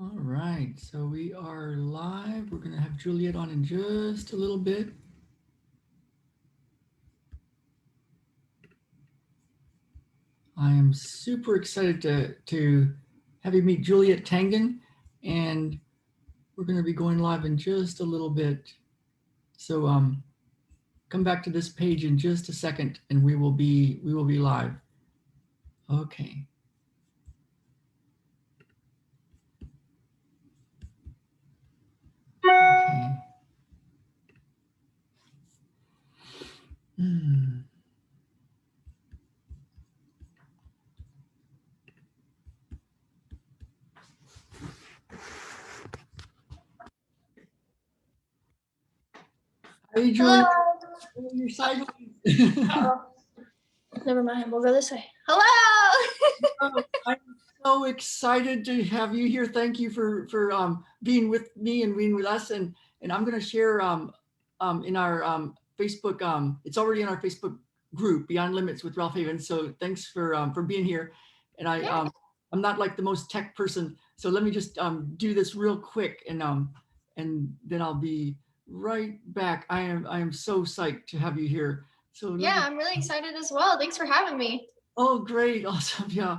All right, so we are live. We're going to have Jeweliet on in just a little bit. I am super excited to have you meet Jeweliet Tangen, and we're going to be going live in just a little bit. So come back to this page in just a second, and we will be live. Okay. Okay. Hmm. Hey, Juliet. Hello. You're sideways. Never mind. We'll go this way. Hello. I'm so excited to have you here. Thank you for being with me and being with us. And I'm going to share in our Facebook. It's already in our Facebook group, Beyond Limits with Ralph Havens. So thanks for being here. And I'm not like the most tech person, so let me just do this real quick, and then I'll be right back. I am so psyched to have you here. So yeah, I'm really excited as well. Thanks for having me. Oh, great. Awesome. Yeah.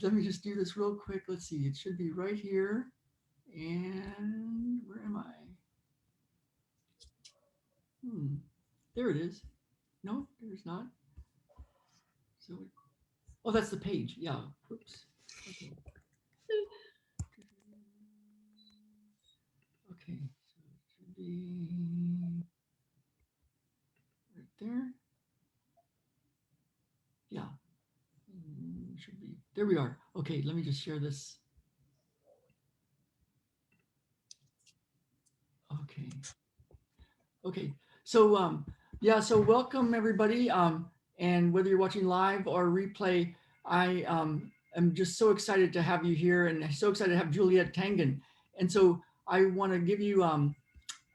Let me just do this real quick. Let's see. It should be right here. And where am I? There it is. No, there's not. So, oh, that's the page. Yeah. Oops. Okay. Okay. So it should be right there. Yeah. Should be. There we are. Okay. Let me just share this. Okay. Okay. So yeah, so welcome everybody. And whether you're watching live or replay, I am just so excited to have you here, and so excited to have Jeweliet Tangen. And so I want to give you a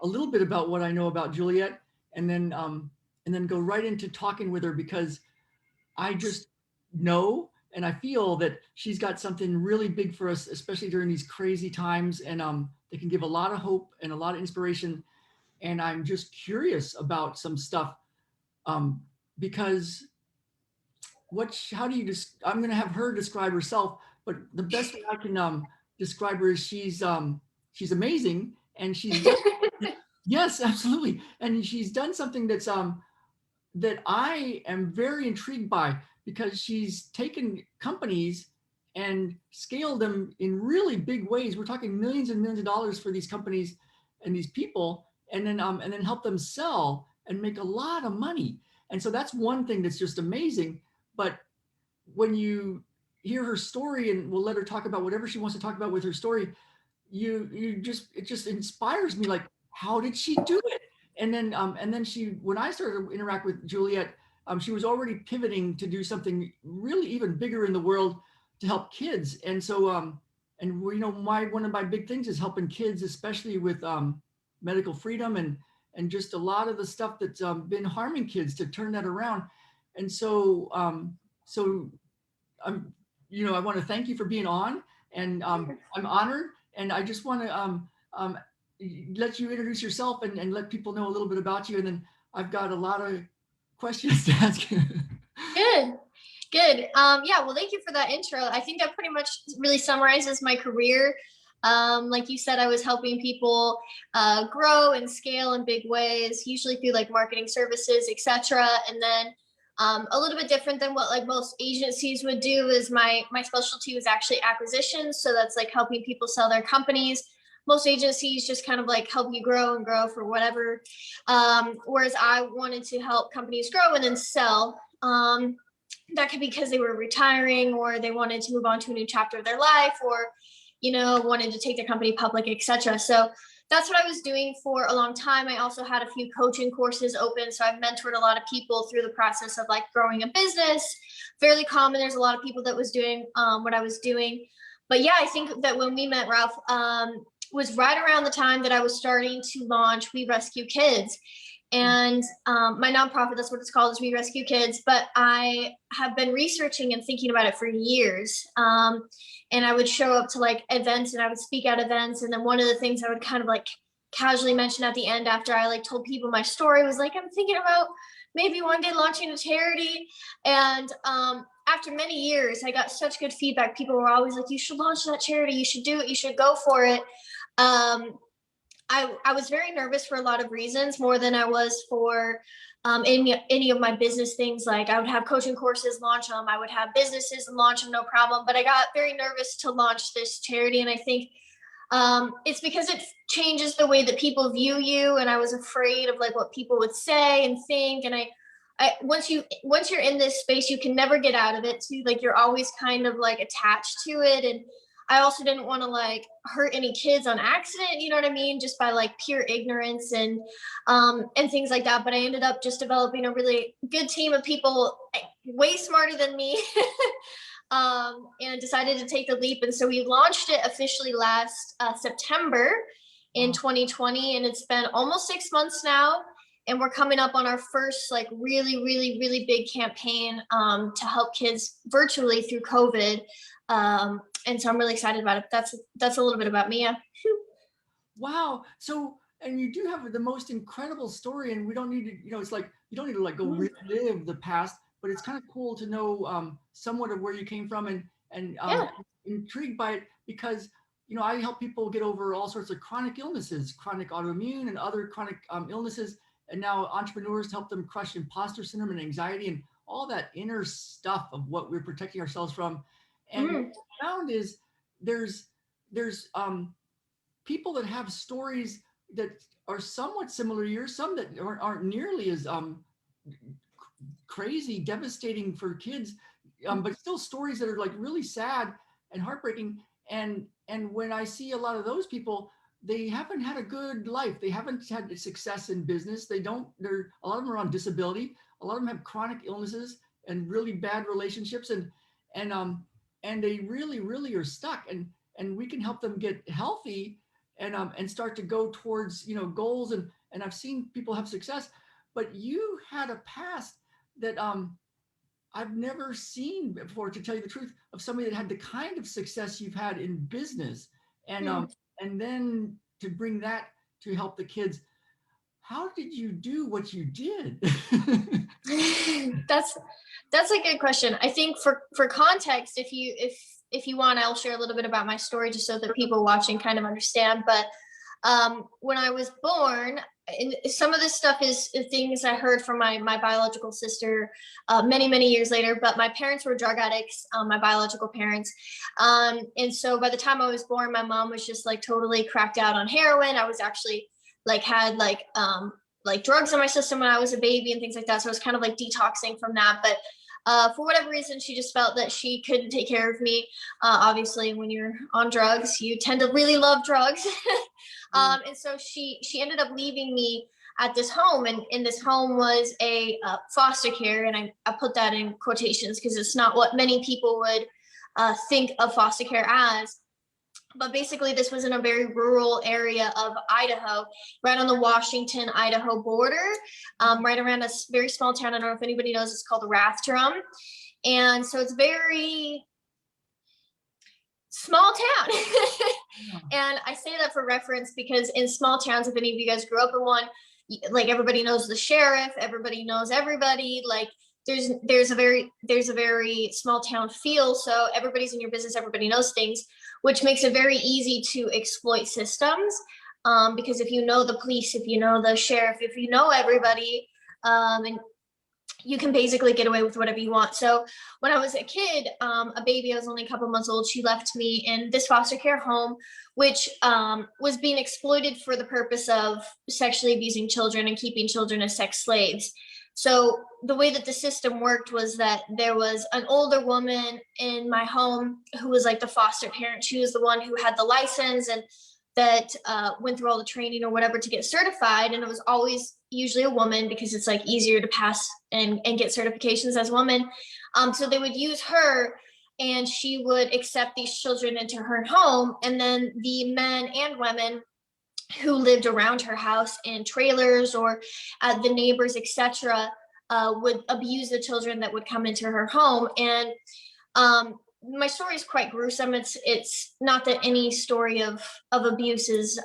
little bit about what I know about Jeweliet, and then go right into talking with her, because I just know and I feel that she's got something really big for us, especially during these crazy times, and they can give a lot of hope and a lot of inspiration. And I'm just curious about some stuff, because how do you just, I'm going to have her describe herself, but the best way I can describe her is she's amazing, and she's done, yes, absolutely, and she's done something that I am very intrigued by, because she's taken companies and scaled them in really big ways. We're talking millions and millions of dollars for these companies and these people, and then help them sell and make a lot of money. And so that's one thing that's just amazing. But when you hear her story, and we'll let her talk about whatever she wants to talk about with her story, it just inspires me. Like, how did she do it? And then when I started to interact with Jeweliet, she was already pivoting to do something really even bigger in the world to help kids. And so and one of my big things is helping kids, especially with medical freedom, and just a lot of the stuff that's been harming kids, to turn that around. And so I'm, I want to thank you for being on, and I'm honored, and I just want to let you introduce yourself, and let people know a little bit about you, and then I've got a lot of questions to ask you. Good. Yeah, well, thank you for that intro. I think that pretty much really summarizes my career. Like you said, I was helping people grow and scale in big ways, usually through like marketing services, etc. And then a little bit different than what like most agencies would do is my specialty was actually acquisitions. So that's like helping people sell their companies. Most agencies just kind of like help you grow and grow for whatever. Whereas I wanted to help companies grow and then sell. That could be because they were retiring, or they wanted to move on to a new chapter of their life, or wanted to take their company public, etc. So that's what I was doing for a long time. I also had a few coaching courses open, so I've mentored a lot of people through the process of like growing a business. Fairly common. There's a lot of people that was doing what I was doing. But yeah, I think that when we met, Ralph, was right around the time that I was starting to launch We Rescue Kids. And my nonprofit, that's what it's called, is We Rescue Kids. But I have been researching and thinking about it for years. And I would show up to like events and I would speak at events. And then one of the things I would kind of like casually mention at the end after I like told people my story was like, I'm thinking about maybe one day launching a charity. And after many years, I got such good feedback. People were always like, you should launch that charity. You should do it. You should go for it. I was very nervous for a lot of reasons, more than I was for any of my business things. Like I would have coaching courses, launch them. I would have businesses and launch them, no problem. But I got very nervous to launch this charity. And I think it's because it changes the way that people view you. And I was afraid of like what people would say and think. And I once you're in this space, you can never get out of it too. Like you're always kind of like attached to it. And I also didn't want to like hurt any kids on accident, you know what I mean? Just by like pure ignorance and things like that. But I ended up just developing a really good team of people way smarter than me. And decided to take the leap. And so we launched it officially last September in 2020. And it's been almost 6 months now. And we're coming up on our first like really, really, really big campaign to help kids virtually through COVID. And so I'm really excited about it. That's a little bit about me. Yeah. Wow. So, and you do have the most incredible story, and we don't need to, it's like, you don't need to like go relive the past, but it's kind of cool to know somewhat of where you came from, and intrigued by it because, I help people get over all sorts of chronic illnesses, chronic autoimmune and other chronic illnesses. And now entrepreneurs help them crush imposter syndrome and anxiety and all that inner stuff of what we're protecting ourselves from. And what I found is there's people that have stories that are somewhat similar to yours, some that aren't nearly as crazy, devastating for kids, but still stories that are like really sad and heartbreaking. And when I see a lot of those people, they haven't had a good life. They haven't had success in business. A lot of them are on disability. A lot of them have chronic illnesses and really bad relationships, and they really, really are stuck. And we can help them get healthy and start to go towards goals. And I've seen people have success, but you had a past that I've never seen before, to tell you the truth, of somebody that had the kind of success you've had in business, and then to bring that to help the kids. How did you do what you did? That's a good question. I think for context, if you want, I'll share a little bit about my story just so that people watching kind of understand. But when I was born, and some of this stuff is things I heard from my biological sister many, many years later, but my parents were drug addicts, my biological parents. And so by the time I was born, my mom was just like totally cracked out on heroin. I was actually had drugs in my system when I was a baby and things like that. So I was kind of like detoxing from that. But for whatever reason, she just felt that she couldn't take care of me. Obviously, when you're on drugs, you tend to really love drugs. And so she ended up leaving me at this home. And in this home was a foster care. And I put that in quotations because it's not what many people would think of foster care as. But basically, this was in a very rural area of Idaho, right on the Washington-Idaho border, right around a very small town. I don't know if anybody knows, it's called Rathdrum. And so it's very small town. And I say that for reference because in small towns, if any of you guys grew up in one, like everybody knows the sheriff, everybody knows everybody, like there's a very small town feel. So everybody's in your business, everybody knows things, which makes it very easy to exploit systems. Because if you know the police, if you know the sheriff, if you know everybody, and you can basically get away with whatever you want. So when I was a kid, a baby, I was only a couple months old, she left me in this foster care home, which was being exploited for the purpose of sexually abusing children and keeping children as sex slaves. So the way that the system worked was that there was an older woman in my home who was like the foster parent. She was the one who had the license and that went through all the training or whatever to get certified. And it was always usually a woman because it's like easier to pass and get certifications as a woman. So they would use her and she would accept these children into her home. And then the men and women who lived around her house in trailers, or the neighbors, etc., would abuse the children that would come into her home. And my story is quite gruesome. It's not that any story of abuse is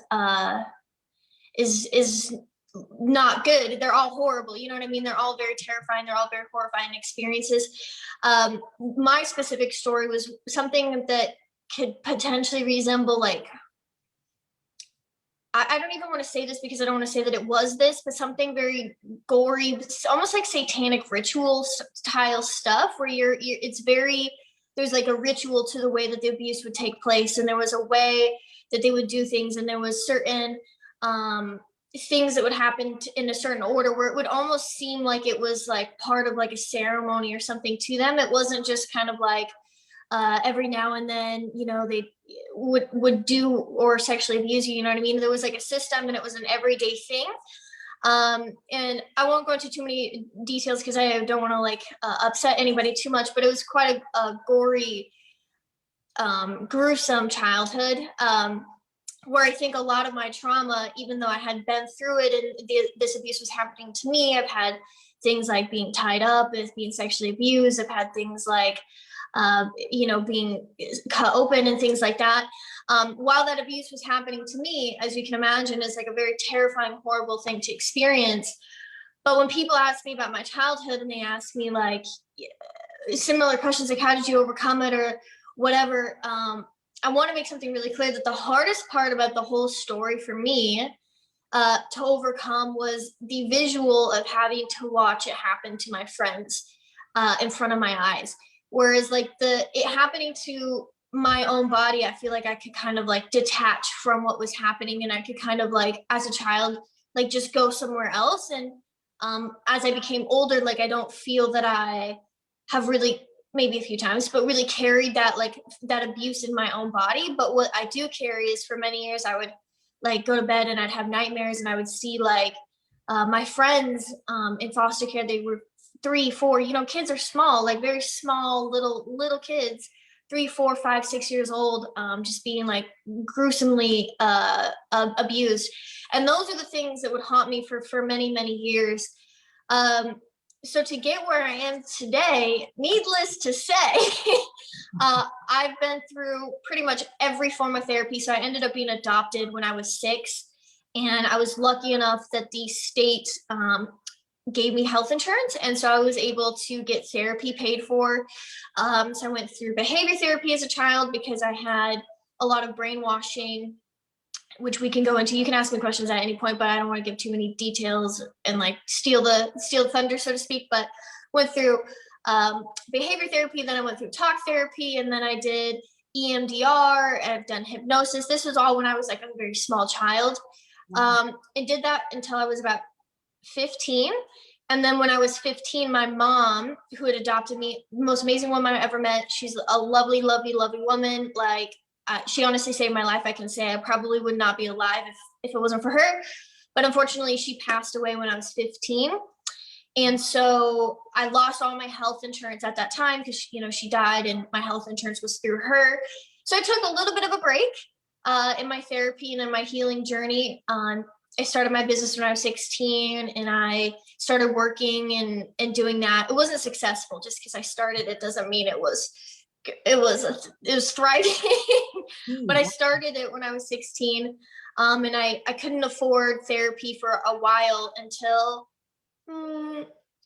not good. They're all horrible. You know what I mean? They're all very terrifying. They're all very horrifying experiences. My specific story was something that could potentially resemble, like, I don't even want to say this because I don't want to say that it was this, but something very gory, almost like satanic ritual style stuff, where it's very, there's like a ritual to the way that the abuse would take place. And there was a way that they would do things. And there was certain things that would happen in a certain order, where it would almost seem like it was like part of like a ceremony or something to them. It wasn't just kind of like every now and then, you know, they would do or sexually abuse you, you know what I mean? There was like a system, and it was an everyday thing. And I won't go into too many details because I don't want to like upset anybody too much, but it was quite a gory, gruesome childhood, where I think a lot of my trauma, even though I had been through it and this abuse was happening to me, I've had things like being tied up, as being sexually abused. I've had things like, you know, being cut open and things like that. While that abuse was happening to me, as you can imagine, is like a very terrifying, horrible thing to experience. But when people ask me about my childhood, and they ask me like similar questions like, how did you overcome it, or whatever, I want to make something really clear, that the hardest part about the whole story for me to overcome was the visual of having to watch it happen to my friends in front of my eyes. Whereas like it happening to my own body, I feel like I could kind of like detach from what was happening, and I could kind of like, as a child, like just go somewhere else. And as I became older, like I don't feel that I have really, maybe a few times, but really carried that, like that abuse in my own body. But what I do carry is, for many years, I would like go to bed and I'd have nightmares, and I would see like my friends in foster care. They were 3, 4, you know, kids are small, like very small, little kids, 3, 4, 5, 6 years old, just being like gruesomely abused. And those are the things that would haunt me for many years. So to get where I am today, needless to say, I've been through pretty much every form of therapy. So I ended up being adopted when I was 6, and I was lucky enough that the state gave me health insurance, and so I was able to get therapy paid for. So I went through behavior therapy as a child because I had a lot of brainwashing, which we can go into. You can ask me questions at any point, but I don't want to give too many details and like steal the thunder, so to speak. But went through behavior therapy, then I went through talk therapy, and then I did EMDR, and I've done hypnosis. This was all when I was like a very small child. And did that until I was about 15. And then when I was 15, my mom, who had adopted me, most amazing woman I ever met. She's a lovely woman. Like she honestly saved my life. I can say I probably would not be alive if it wasn't for her. But unfortunately, she passed away when I was 15. And so I lost all my health insurance at that time because, you know, she died, and my health insurance was through her. So I took a little bit of a break in my therapy and in my healing journey. I started my business when I was 16, and I started working and doing that. It wasn't successful. Just because I started, it doesn't mean it was thriving. But I started it when I was 16, and I couldn't afford therapy for a while until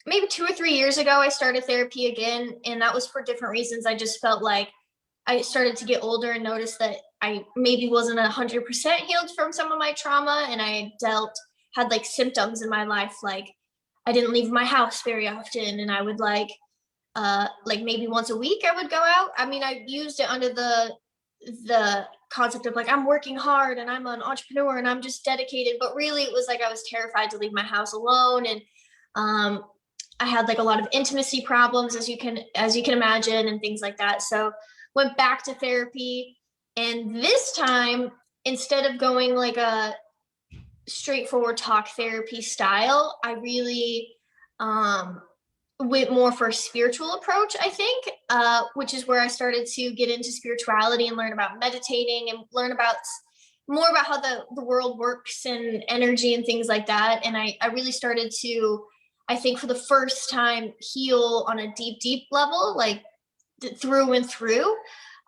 maybe 2 or 3 years ago. I started therapy again, and that was for different reasons. I just felt like I started to get older and noticed that I maybe wasn't 100% healed from some of my trauma, and I had like symptoms in my life, like I didn't leave my house very often, and I would like maybe once a week I would go out. I mean, I used it under the concept of like, I'm working hard and I'm an entrepreneur and I'm just dedicated, but really it was like I was terrified to leave my house alone. And I had like a lot of intimacy problems, as you can imagine, and things like that. So went back to therapy, and this time, instead of going like a straightforward talk therapy style, I really went more for a spiritual approach, I think, which is where I started to get into spirituality and learn about meditating and learn about more about how the world works and energy and things like that. And I really started to, I think for the first time, heal on a deep level, like through and through,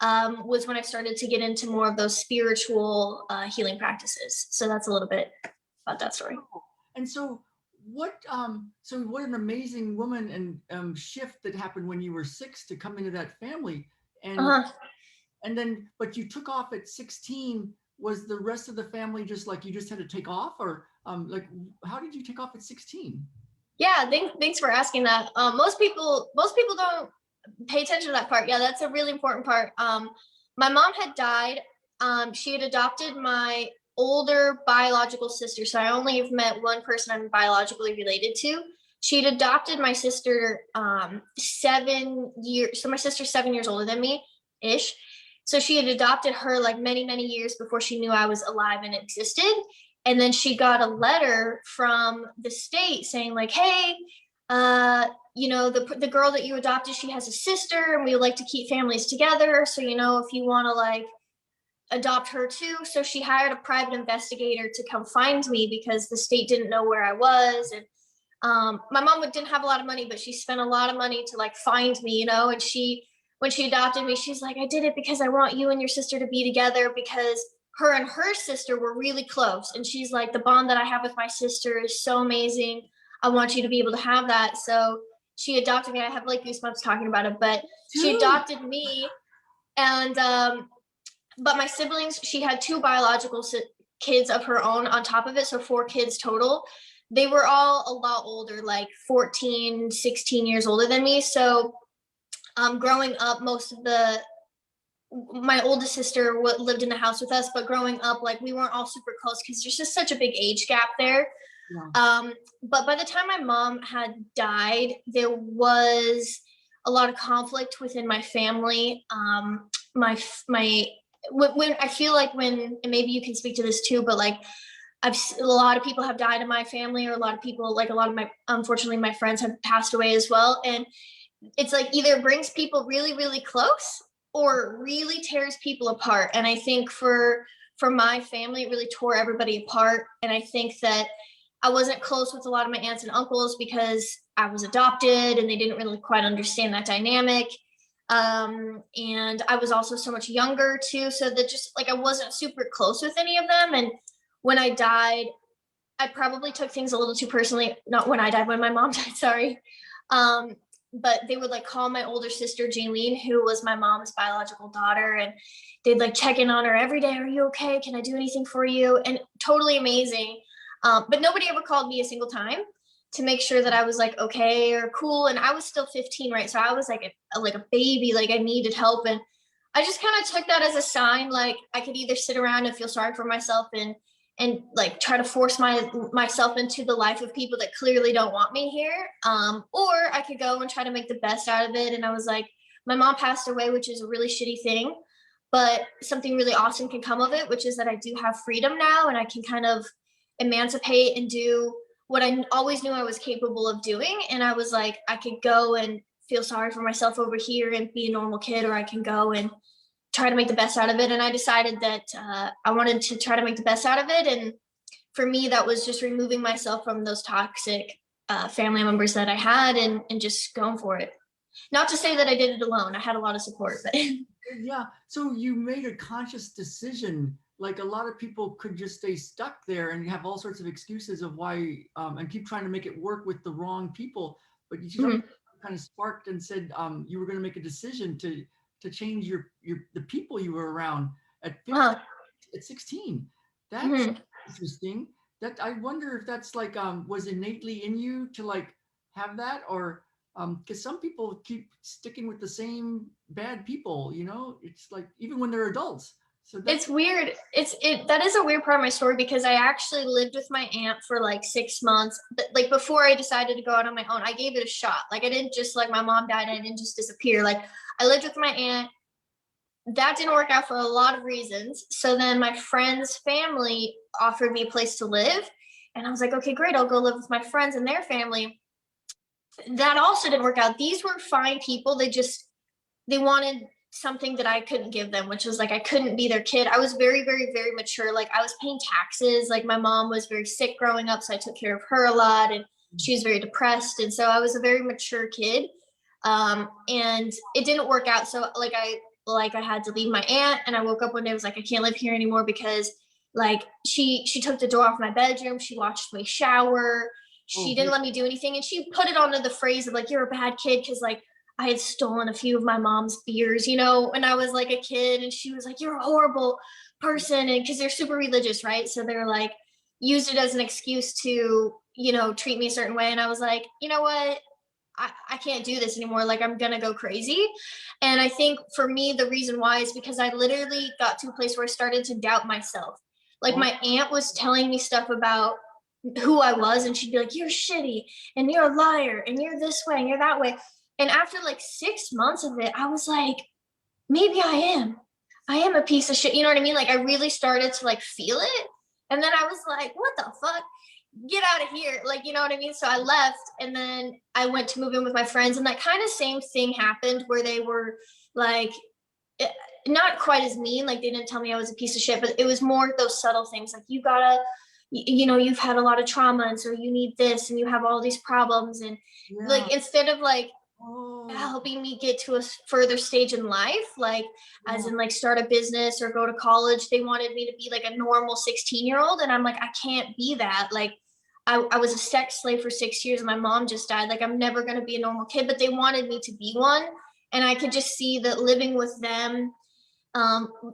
was when I started to get into more of those spiritual healing practices. So that's a little bit about that story. And so what an amazing woman and shift that happened when you were 6 to come into that family. Uh-huh. And then, but you took off at 16. Was the rest of the family just like you just had to take off, or like how did you take off at 16? Yeah, thanks for asking that. Most people don't pay attention to that part. Yeah, that's a really important part. My mom had died. She had adopted my older biological sister, so I only have met one person I'm biologically related to. She'd adopted my sister 7 years. So my sister's 7 years older than me, ish. So she had adopted her like many years before she knew I was alive and existed. And then she got a letter from the state saying like, hey, the girl that you adopted, she has a sister and we like to keep families together. So, if you want to like adopt her too. So she hired a private investigator to come find me because the state didn't know where I was. And my mom didn't have a lot of money, but she spent a lot of money to like find me, and when she adopted me, she's like, I did it because I want you and your sister to be together because her and her sister were really close. And she's like, the bond that I have with my sister is so amazing. I want you to be able to have that. So she adopted me. I have like goosebumps talking about it, but she adopted me. And, but my siblings, she had 2 biological kids of her own on top of it. So 4 kids total. They were all a lot older, like 14, 16 years older than me. So growing up, my oldest sister lived in the house with us, but growing up, like we weren't all super close because there's just such a big age gap there. Yeah. But by the time my mom had died, there was a lot of conflict within my family. When I feel like and maybe you can speak to this too, but like a lot of people have died in my family, or a lot of people, like a lot of unfortunately, my friends have passed away as well. And it's like either brings people really close or really tears people apart. And I think for my family, it really tore everybody apart. And I think that I wasn't close with a lot of my aunts and uncles because I was adopted and they didn't really quite understand that dynamic. And I was also so much younger too. So that just like, I wasn't super close with any of them. And when I died, I probably took things a little too personally. Not when I died, when my mom died, sorry. But they would like call my older sister, Jeweliet, who was my mom's biological daughter. And they'd like check in on her every day. Are you okay? Can I do anything for you? And totally amazing. But nobody ever called me a single time to make sure that I was like, okay, or cool. And I was still 15, right? So I was like a baby, like I needed help. And I just kind of took that as a sign. Like I could either sit around and feel sorry for myself and like try to force myself into the life of people that clearly don't want me here. Or I could go and try to make the best out of it. And I was like, my mom passed away, which is a really shitty thing, but something really awesome can come of it, which is that I do have freedom now and I can kind of emancipate and do what I always knew I was capable of doing. And I was like, I could go and feel sorry for myself over here and be a normal kid, or I can go and try to make the best out of it. And I decided that I wanted to try to make the best out of it. And for me, that was just removing myself from those toxic family members that I had and just going for it. Not to say that I did it alone. I had a lot of support. But yeah. So you made a conscious decision. Like a lot of people could just stay stuck there and have all sorts of excuses of why and keep trying to make it work with the wrong people. But you kind of sparked and said you were going to make a decision to change the people you were around at 15, at 16. That's interesting. That I wonder if that's like was innately in you to like have that, or because some people keep sticking with the same bad people, it's like even when they're adults. So it's weird. That is a weird part of my story because I actually lived with my aunt for like 6 months. But like before I decided to go out on my own, I gave it a shot. Like I didn't just like my mom died and I didn't just disappear. Like I lived with my aunt. That didn't work out for a lot of reasons. So then my friend's family offered me a place to live. And I was like, okay, great. I'll go live with my friends and their family. That also didn't work out. These were fine people. They wanted something that I couldn't give them, which was like I couldn't be their kid. I was very, very, very mature. Like I was paying taxes. Like my mom was very sick growing up, so I took care of her a lot, and she was very depressed, and so I was a very mature kid. And it didn't work out. So like I had to leave my aunt, and I woke up one day, I was like, I can't live here anymore because like she took the door off my bedroom, she watched me shower, Oh, she didn't let me do anything, and she put it onto the phrase of like, you're a bad kid because like I had stolen a few of my mom's beers, you know, when I was like a kid, and she was like, you're a horrible person, and because they're super religious, right? So they're like used it as an excuse to, you know, treat me a certain way. And I was like, you know what? I can't do this anymore. Like I'm gonna go crazy. And I think for me, the reason why is because I literally got to a place where I started to doubt myself. Like oh, my aunt was telling me stuff about who I was, and she'd be like, you're shitty, and you're a liar, and you're this way, and you're that way. And after like 6 months of it, I was like, maybe I am. I am a piece of shit. You know what I mean? Like I really started to like feel it. And then I was like, what the fuck? Get out of here. Like, you know what I mean? So I left, and then I went to move in with my friends, and that kind of same thing happened where they were like, eh, not quite as mean. Like they didn't tell me I was a piece of shit, but it was more those subtle things. Like you gotta, you know, you've had a lot of trauma, and so you need this, and you have all these problems. And yeah. like, instead of like Oh, helping me get to a further stage in life, like as yeah. in like start a business or go to college, they wanted me to be like a normal 16-year-old, and I'm like, I can't be that. Like I was a sex slave for 6 years, and my mom just died. Like I'm never going to be a normal kid, but they wanted me to be one. And I could just see that living with them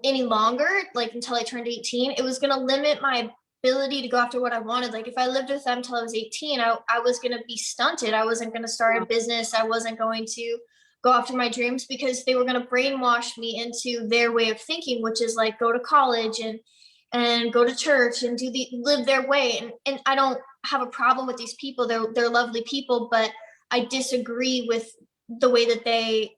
any longer, like until I turned 18, it was going to limit my ability to go after what I wanted. Like if I lived with them until I was 18, I was going to be stunted. I wasn't going to start a business. I wasn't going to go after my dreams because they were going to brainwash me into their way of thinking, which is like go to college and go to church and live their way. And I don't have a problem with these people. They're lovely people, but I disagree with the way that they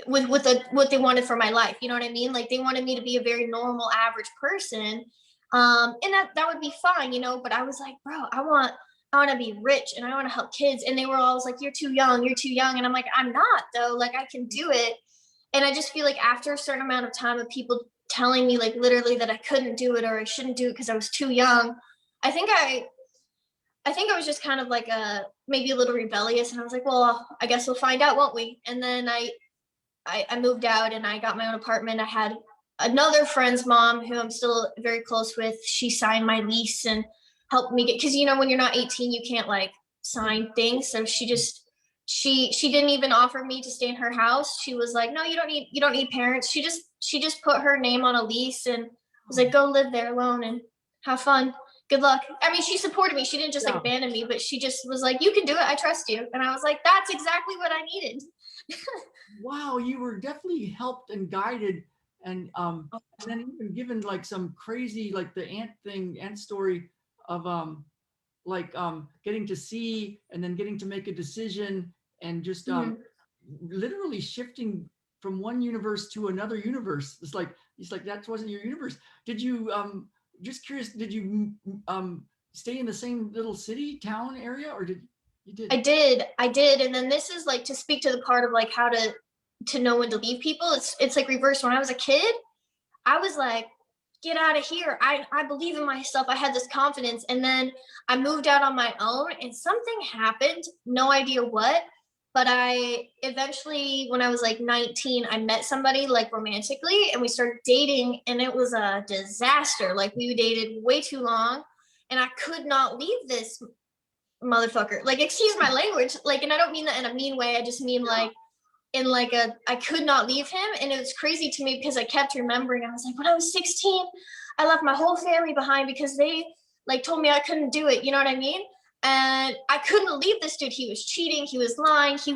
what they wanted for my life. You know what I mean? Like they wanted me to be a very normal, average person. And that would be fine, you know. But I was like, bro, I want to be rich, and I want to help kids. And they were always like, you're too young, you're too young. And I'm like, I'm not though. Like I can do it. And I just feel like after a certain amount of time of people telling me like literally that I couldn't do it or I shouldn't do it because I was too young, I think I was just kind of like maybe a little rebellious, and I was like, well, I guess we'll find out, won't we? And then I moved out, and I got my own apartment. I had another friend's mom who I'm still very close with. She signed my lease and helped me get, because you know when you're not 18 you can't like sign things. So she didn't even offer me to stay in her house. She was like, no, you don't need parents. She just put her name on a lease and was like, go live there alone and have fun. Good luck. I mean, she supported me. She didn't just like Yeah. abandon me, but she just was like, you can do it. I trust you. And I was like, that's exactly what I needed. Wow, you were definitely helped and guided, and then even given like some crazy, like the ant story of getting to see and then getting to make a decision, and just Mhm. literally shifting from one universe to another universe. It's like that wasn't your universe. Did you just curious, did you stay in the same little city town area, or did you did? I did. And then this is like to speak to the part of like how to know when to leave people. It's like reverse. When I was a kid, I was like, get out of here. I believe in myself. I had this confidence. And then I moved out on my own, and something happened. No idea what. But I eventually, when I was like 19, I met somebody like romantically, and we started dating, and it was a disaster. Like we dated way too long, and I could not leave this motherfucker. Like, excuse my language. Like, and I don't mean that in a mean way. I just mean like in like I could not leave him. And it was crazy to me because I kept remembering. I was like, when I was 16, I left my whole family behind because they like told me I couldn't do it. You know what I mean? And I couldn't leave this dude. He was cheating. He was lying. He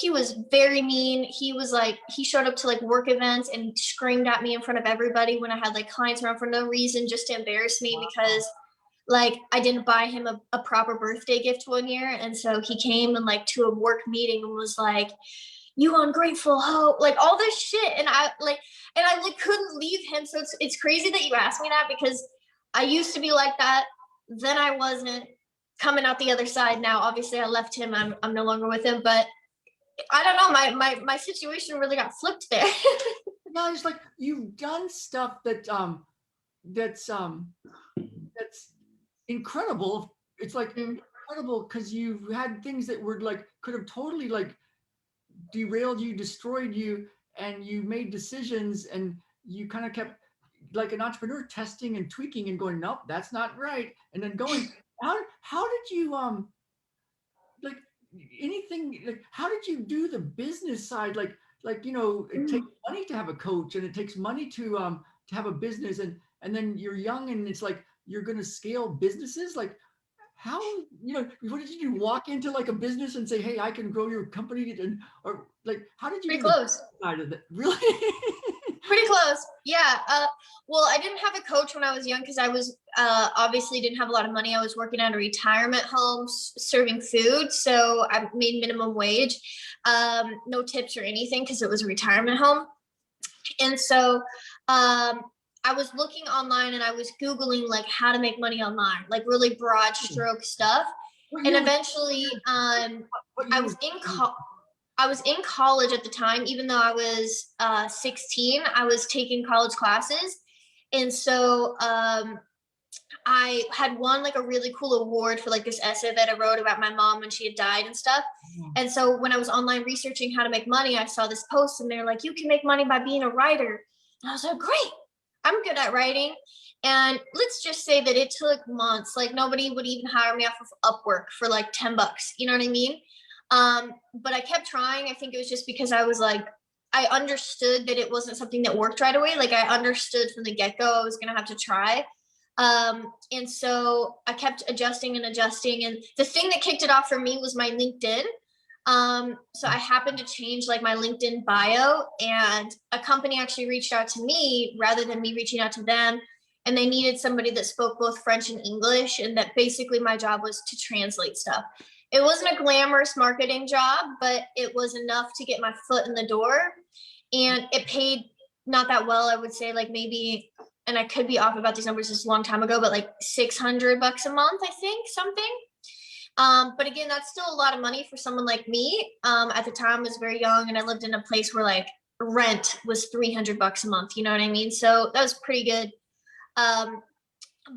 was very mean. He was like, he showed up to like work events and screamed at me in front of everybody when I had like clients around for no reason, just to embarrass me because like I didn't buy him a proper birthday gift one year. And so he came and like to a work meeting and was like, you ungrateful hoe, like all this shit. And I like couldn't leave him. So it's crazy that you asked me that because I used to be like that. Then I wasn't. Coming out the other side now. Obviously I left him. I'm no longer with him, but I don't know, my situation really got flipped there. No, it's like you've done stuff that's that's incredible. It's like Mm, incredible because you've had things that were like could have totally like derailed you, destroyed you, and you made decisions and you kind of kept like an entrepreneur testing and tweaking and going, nope, that's not right. And then going, how did you like anything like how did you do the business side? Like, you know, it takes mm. money to have a coach and it takes money to have a business and then you're young and it's like you're gonna scale businesses. Like how, you know, what did you do? Walk into like a business and say, hey, I can grow your company and or like how did you Pretty do the close. side of it? Really? Pretty close. Yeah. Well, I didn't have a coach when I was young because I was obviously didn't have a lot of money. I was working at a retirement home serving food. So I made minimum wage, no tips or anything because it was a retirement home. And so I was looking online and I was Googling like how to make money online, like really broad stroke stuff. What And year was eventually what I year was was in I was in college at the time, even though I was 16, I was taking college classes. And so I had won like a really cool award for like this essay that I wrote about my mom when she had died and stuff. And so when I was online researching how to make money, I saw this post and they're like, you can make money by being a writer. And I was like, great, I'm good at writing. And let's just say that it took months. Like nobody would even hire me off of Upwork for like $10. You know what I mean? But I kept trying. I think it was just because I was like, I understood that it wasn't something that worked right away. Like I understood from the get-go I was gonna have to try. And so I kept adjusting and adjusting. And the thing that kicked it off for me was my LinkedIn. So I happened to change like my LinkedIn bio, and a company actually reached out to me rather than me reaching out to them. And they needed somebody that spoke both French and English, and that basically my job was to translate stuff. It wasn't a glamorous marketing job, but it was enough to get my foot in the door. And it paid not that well, I would say, like maybe, and I could be off about these numbers, this a long time ago, but like $600 a month, I think, something. But again, that's still a lot of money for someone like me. At the time, I was very young, and I lived in a place where like rent was $300 a month. You know what I mean? So that was pretty good. Um,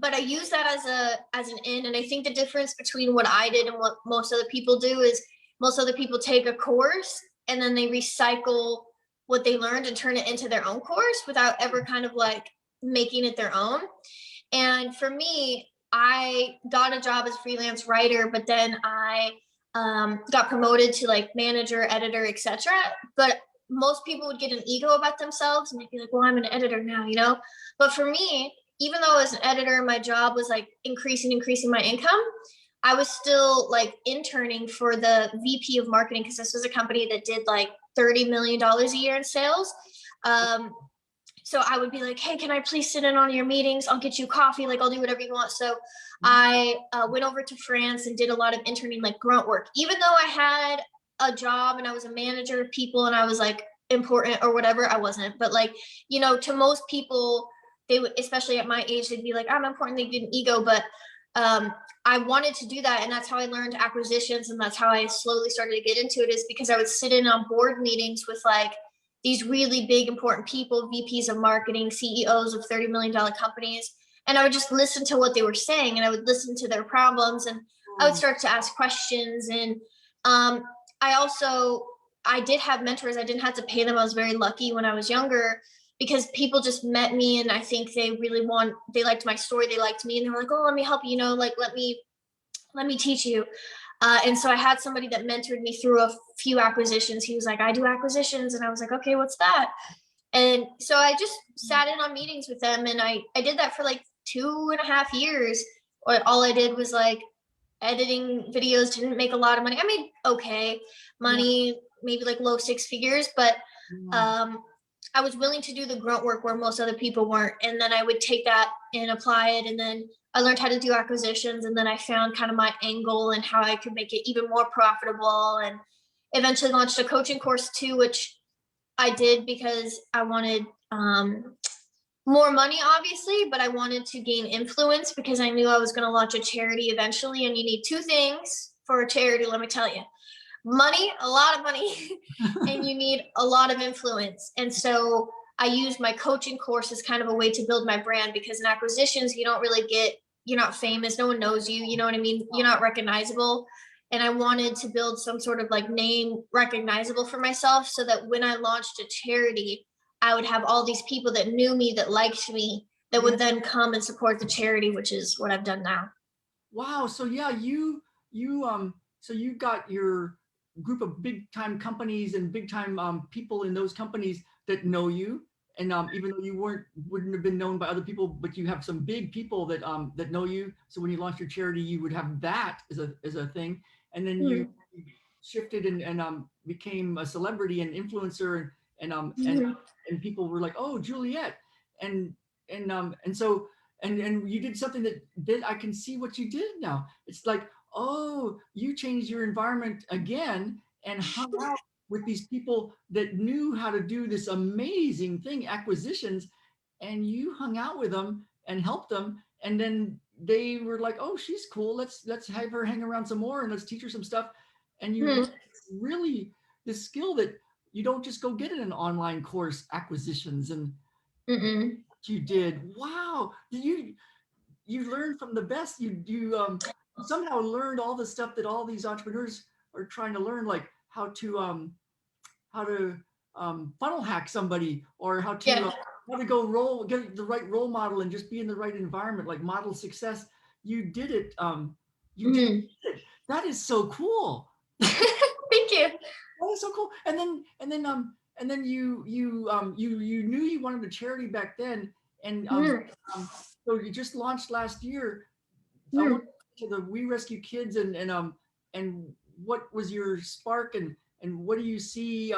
but I use that as an in, and I think the difference between what I did and what most other people do is most other people take a course and then they recycle what they learned and turn it into their own course without ever kind of like making it their own. And for me, I got a job as a freelance writer, but then I got promoted to like manager, editor, etc. But most people would get an ego about themselves and they'd be like, well, I'm an editor now, you know? But for me, even though as an editor, my job was like increasing my income, I was still like interning for the VP of marketing because this was a company that did like $30 million a year in sales. Um, so I would be like, hey, can I please sit in on your meetings? I'll get you coffee. Like, I'll do whatever you want. So I went over to France and did a lot of interning, like grunt work. Even though I had a job and I was a manager of people and I was like important or whatever, I wasn't. But like, you know, to most people, they would, especially at my age, they'd be like, I'm important. They get an ego. But I wanted to do that. And that's how I learned acquisitions. And that's how I slowly started to get into it, is because I would sit in on board meetings with like these really big, important people, VPs of marketing, CEOs of $30 million companies. And I would just listen to what they were saying and I would listen to their problems and I would start to ask questions. And I did have mentors. I didn't have to pay them. I was very lucky when I was younger because people just met me and I think they liked my story. They liked me and they were like, oh, let me help you, like, let me teach you. And so I had somebody that mentored me through a few acquisitions. He was like, I do acquisitions. And I was like, okay, what's that? And so I just sat in on meetings with them. And I did that for like 2.5 years. All I did was like editing videos, didn't make a lot of money. I made okay money, maybe like low six figures, but I was willing to do the grunt work where most other people weren't. And then I would take that and apply it. And then I learned how to do acquisitions. And then I found kind of my angle and how I could make it even more profitable, and eventually launched a coaching course too, which I did because I wanted more money, obviously, but I wanted to gain influence because I knew I was going to launch a charity eventually. And you need two things for a charity, let me tell you: money, a lot of money, and you need a lot of influence. And so I use my coaching course as kind of a way to build my brand, because in acquisitions, you don't really get, you're not famous, no one knows you, you know what I mean? You're not recognizable. And I wanted to build some sort of like name recognizable for myself, so that when I launched a charity, I would have all these people that knew me, that liked me, that would then come and support the charity, which is what I've done now. Wow. So yeah, so you got your group of big time companies and big time people in those companies that know you, and even though you wouldn't have been known by other people, but you have some big people that that know you. So when you launched your charity, you would have that as a thing, and then you shifted and became a celebrity and influencer, and people were like, oh, Jeweliet, and and so and you did something that I can see what you did now. It's like, oh, you changed your environment again and hung out with these people that knew how to do this amazing thing, acquisitions, and you hung out with them and helped them, and then they were like, oh, she's cool, let's have her hang around some more and let's teach her some stuff. And you learned really this skill that you don't just go get in an online course, acquisitions, and Mm-mm. you did. Wow. You learned from the best. You somehow learned all the stuff that all these entrepreneurs are trying to learn, like how to funnel hack somebody, or Yeah. how to get the right role model and just be in the right environment, like model success. You did it. You just Mhm. did it. That is so cool. Thank you. That is so cool. And then you knew you wanted a charity back then, and Mhm. so you just launched last year. I want Mhm. to the We Rescue Kids, and what was your spark, and what do you see,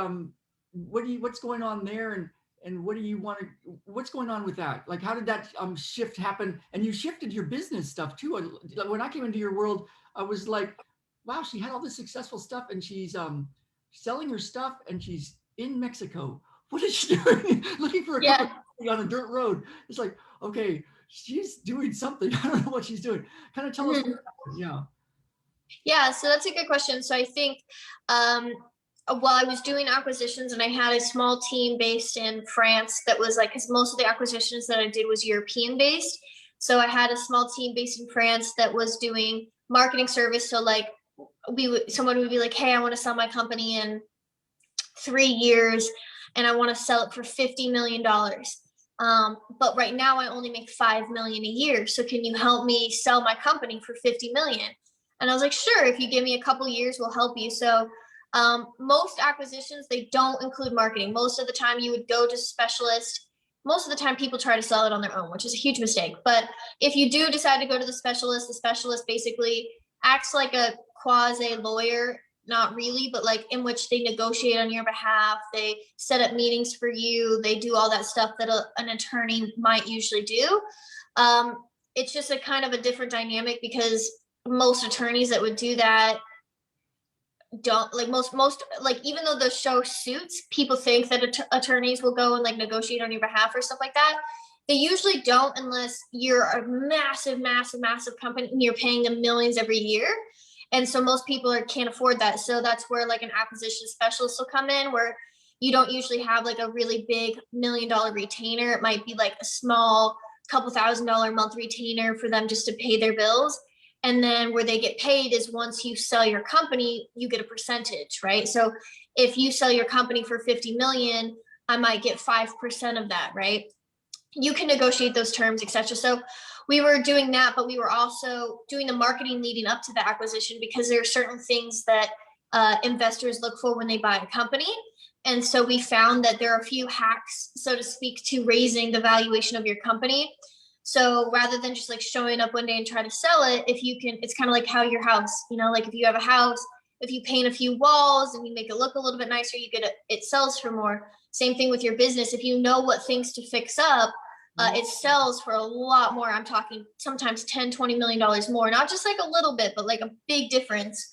what's going on there, and what do you want to, what's going on with that, like how did that shift happen? And you shifted your business stuff too. When I came into your world, I was like, wow, she had all this successful stuff, and she's selling her stuff, and she's in Mexico. What is she doing? Looking for a cup of Yeah. coffee on a dirt road. It's like, okay, she's doing something. I don't know what she's doing. Kind of tell us. Mhm. Yeah. Yeah, so that's a good question. So I think um, while I was doing acquisitions, and I had a small team based in France that was like, because most of the acquisitions that I did was European based. So I had a small team based in France that was doing marketing service. So like someone would be like, hey, I want to sell my company in 3 years, and I want to sell it for $50 million. But right now I only make 5 million a year. So can you help me sell my company for 50 million? And I was like, sure, if you give me a couple years, we'll help you. So most acquisitions, they don't include marketing. Most of the time you would go to specialist. Most of the time people try to sell it on their own, which is a huge mistake. But if you do decide to go to the specialist basically acts like a quasi lawyer, not really, but like in which they negotiate on your behalf. They set up meetings for you. They do all that stuff that an attorney might usually do. It's just a kind of a different dynamic, because most attorneys that would do that don't like most like, even though the show Suits, people think that attorneys will go and like negotiate on your behalf or stuff like that. They usually don't, unless you're a massive company and you're paying them millions every year. And so most people can't afford that. So that's where like an acquisition specialist will come in, where you don't usually have like a really big $1 million retainer. It might be like a small couple $1,000 a month retainer for them just to pay their bills. And then where they get paid is once you sell your company, you get a percentage, right? So if you sell your company for 50 million, I might get 5% of that, right? You can negotiate those terms, etc. So we were doing that, but we were also doing the marketing leading up to the acquisition, because there are certain things that investors look for when they buy a company. And so we found that there are a few hacks, so to speak, to raising the valuation of your company. So rather than just like showing up one day and try to sell it, if you can, it's kind of like how your house, like if you have a house, if you paint a few walls and you make it look a little bit nicer, it sells for more. Same thing with your business. If you know what things to fix up, it sells for a lot more. I'm talking sometimes 10, $20 million more, not just like a little bit, but like a big difference.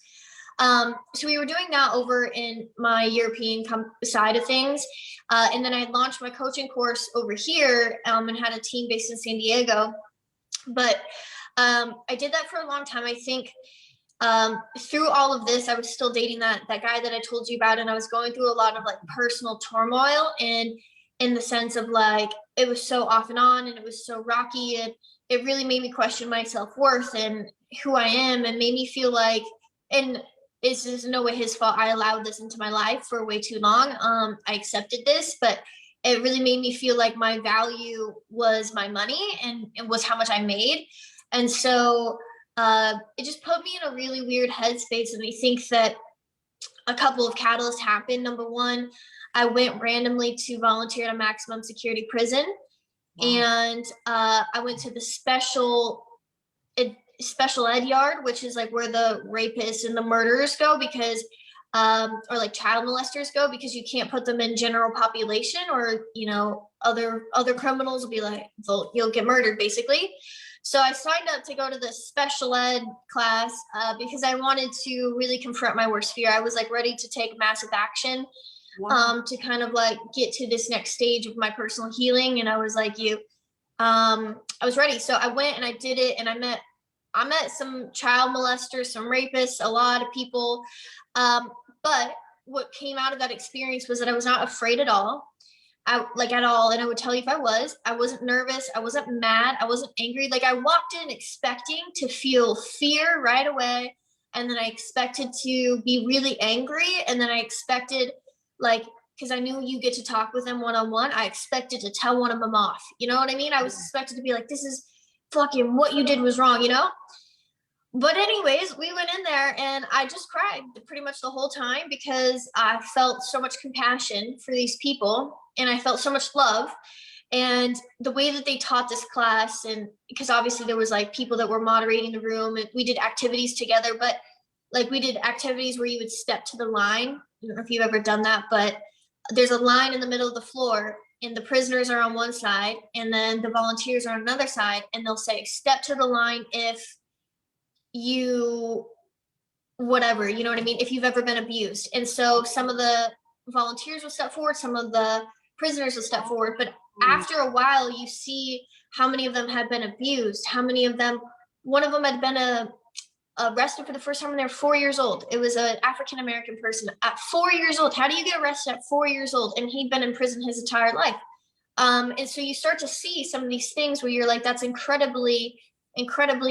So we were doing that over in my European side of things. And then I launched my coaching course over here, and had a team based in San Diego. But I did that for a long time. I think through all of this, I was still dating that guy that I told you about, and I was going through a lot of like personal turmoil, and in the sense of like it was so off and on, and it was so rocky, and it really made me question my self-worth and who I am, and made me feel like, and it's just no way his fault. I allowed this into my life for way too long. I accepted this, but it really made me feel like my value was my money, and it was how much I made. And so it just put me in a really weird headspace. And I think that a couple of catalysts happened. Number one, I went randomly to volunteer at a maximum security prison. Wow. And I went to the special ed yard, which is like where the rapists and the murderers go, because or like child molesters go, because you can't put them in general population, or other criminals will be like, you'll get murdered basically. So I signed up to go to the special ed class because I wanted to really confront my worst fear. I was like ready to take massive action. Wow. To kind of like get to this next stage of my personal healing. And I was like, I was ready. So I went and I did it, and I met some child molesters, some rapists, a lot of people. But what came out of that experience was that I was not afraid at all. At all. And I would tell you if I wasn't nervous. I wasn't mad. I wasn't angry. Like I walked in expecting to feel fear right away. And then I expected to be really angry. And then I expected, like, because I knew you get to talk with them one-on-one, I expected to tell one of them off. You know what I mean? I was expected to be like, this is fucking what you did was wrong, But anyways, we went in there and I just cried pretty much the whole time, because I felt so much compassion for these people, and I felt so much love. And the way that they taught this class, and because obviously there was like people that were moderating the room, and we did activities together, but like we did activities where you would step to the line. I don't know if you've ever done that, but there's a line in the middle of the floor, and the prisoners are on one side, and then the volunteers are on another side, and they'll say, step to the line if you whatever, you know what I mean, if you've ever been abused. And so some of the volunteers will step forward, some of the prisoners will step forward, but after a while you see how many of them had been abused, how many of them, one of them had been arrested for the first time when they were 4 years old. It was an African American person at 4 years old. How do you get arrested at 4 years old? And he'd been in prison his entire life. And so you start to see some of these things where you're like, that's incredibly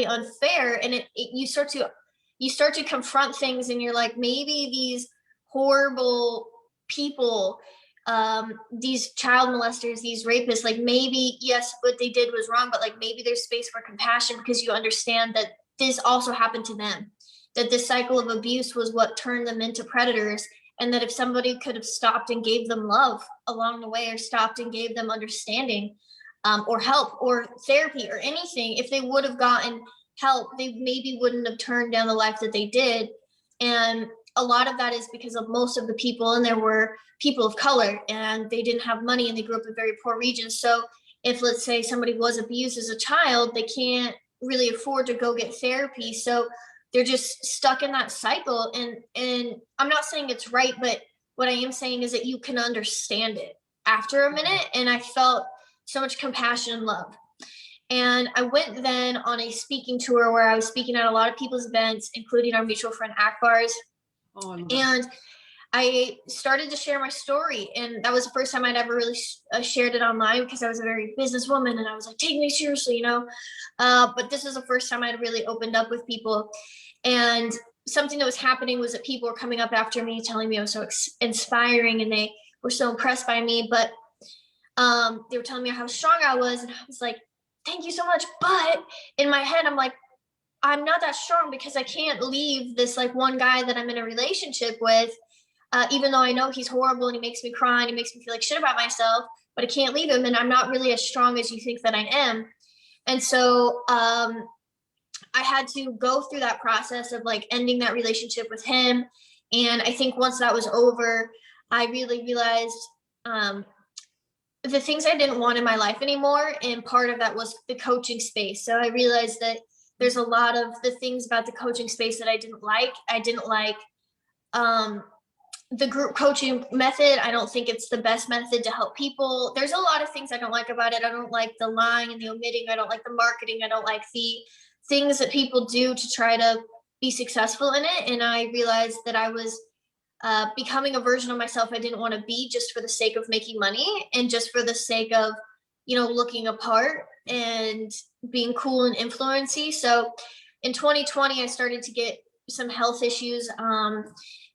unfair. And you start to confront things, and you're like, maybe these horrible people, these child molesters, these rapists, like maybe, yes, what they did was wrong, but like maybe there's space for compassion, because you understand that this also happened to them, that this cycle of abuse was what turned them into predators. And that if somebody could have stopped and gave them love along the way, or stopped and gave them understanding, or help or therapy or anything, if they would have gotten help, they maybe wouldn't have turned down the life that they did. And a lot of that is because of most of the people, and there were people of color, and they didn't have money, and they grew up in very poor regions. So if, let's say, somebody was abused as a child, they can't really afford to go get therapy. So they're just stuck in that cycle. And I'm not saying it's right, but what I am saying is that you can understand it after a minute. And I felt so much compassion and love. And I went then on a speaking tour where I was speaking at a lot of people's events, including our mutual friend Akbar's. Oh, I love And I started to share my story. And that was the first time I'd ever really shared it online, because I was a very businesswoman, and I was like, take me seriously, but this was the first time I'd really opened up with people. And something that was happening was that people were coming up after me, telling me I was so inspiring, and they were so impressed by me. But they were telling me how strong I was, and I was like, thank you so much. But in my head, I'm like, I'm not that strong, because I can't leave this like one guy that I'm in a relationship with, even though I know he's horrible and he makes me cry and he makes me feel like shit about myself, but I can't leave him, and I'm not really as strong as you think that I am. And so I had to go through that process of like ending that relationship with him. And I think once that was over, I really realized the things I didn't want in my life anymore. And part of that was the coaching space. So I realized that there's a lot of the things about the coaching space that I didn't like. I didn't like the group coaching method. I don't think it's the best method to help people. There's a lot of things I don't like about it. I don't like the lying and the omitting. I don't like the marketing. I don't like the things that people do to try to be successful in it. And I realized that I was becoming a version of myself I didn't want to be, just for the sake of making money and just for the sake of, looking apart and being cool and influency. So in 2020, I started to get some health issues.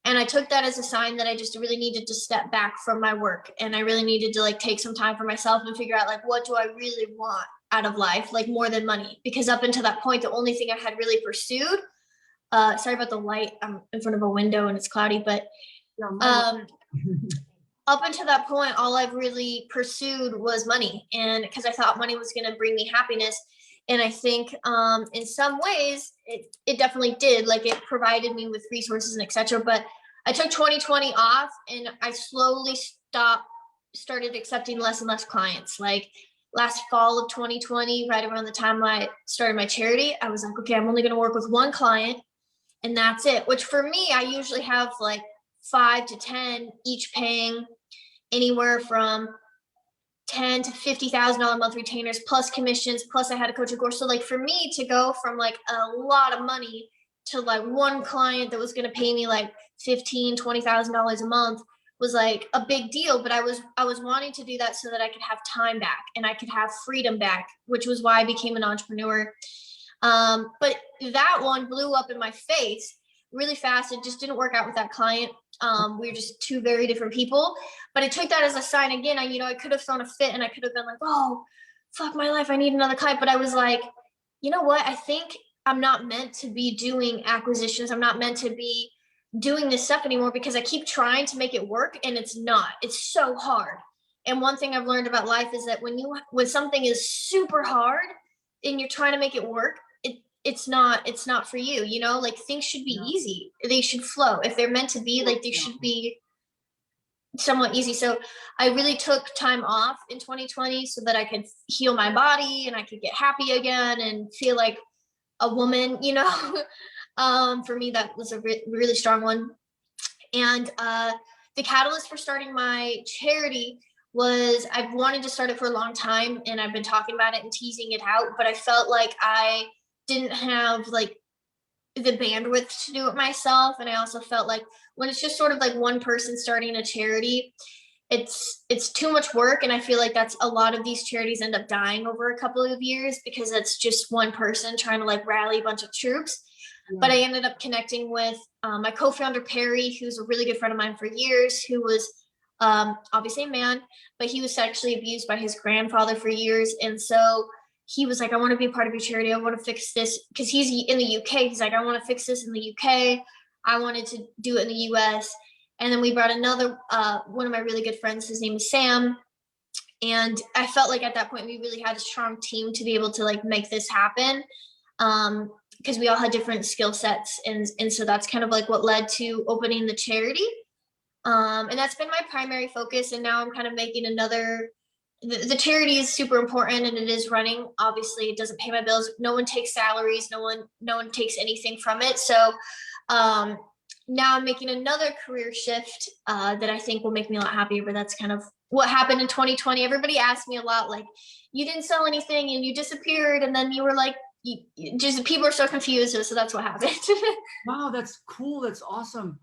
And I took that as a sign that I just really needed to step back from my work. And I really needed to like take some time for myself and figure out like, what do I really want out of life, like more than money? Because up until that point, the only thing I had really pursued, sorry about the light, I'm in front of a window and it's cloudy, but um, up until that point, all I've really pursued was money. And because I thought money was going to bring me happiness. And I think in some ways it definitely did. Like it provided me with resources and etc. But I took 2020 off and I slowly started accepting less and less clients. Like last fall of 2020, right around the time I started my charity, I was like, okay, I'm only going to work with one client and that's it. Which for me, I usually have like 5 to 10, each paying anywhere from $10,000 to $50,000 month retainers plus commissions, plus I had a coaching course. So like for me to go from like a lot of money to like one client that was going to pay me like $15,000, $20,000 a month was like a big deal. But I was wanting to do that so that I could have time back and I could have freedom back, which was why I became an entrepreneur. But that one blew up in my face really fast. It just didn't work out with that client. We were just two very different people, but I took that as a sign again. I could have thrown a fit and I could have been like, oh, fuck my life, I need another client. But I was like, you know what? I think I'm not meant to be doing acquisitions. I'm not meant to be doing this stuff anymore because I keep trying to make it work and it's not. It's so hard. And one thing I've learned about life is that when something is super hard and you're trying to make it work, it's not for you, like things should be easy. They should flow. If they're meant to be, like they should be somewhat easy. So I really took time off in 2020 so that I could heal my body and I could get happy again and feel like a woman, for me, that was a really strong one. And the catalyst for starting my charity was I've wanted to start it for a long time and I've been talking about it and teasing it out, but I felt like I didn't have like the bandwidth to do it myself. And I also felt like when it's just sort of like one person starting a charity, it's too much work. And I feel like that's a lot of these charities end up dying over a couple of years because it's just one person trying to like rally a bunch of troops. But I ended up connecting with my co-founder, Perry, who's a really good friend of mine for years, who was obviously a man, but he was sexually abused by his grandfather for years. And so he was like, I want to be a part of your charity. I want to fix this, because he's in the UK. He's like, I want to fix this in the UK. I wanted to do it in the US. And then we brought another, one of my really good friends, his name is Sam. And I felt like at that point, we really had a strong team to be able to like make this happen. Because we all had different skill sets. And so that's kind of like what led to opening the charity. And that's been my primary focus. And now I'm kind of making the charity is super important and it is running. Obviously it doesn't pay my bills. No one takes salaries. No one takes anything from it. So now I'm making another career shift that I think will make me a lot happier, but that's kind of what happened in 2020. Everybody asked me a lot, like, you didn't sell anything and you disappeared. And then you were like, just people are so confused. So that's what happened. Wow, that's cool. That's awesome.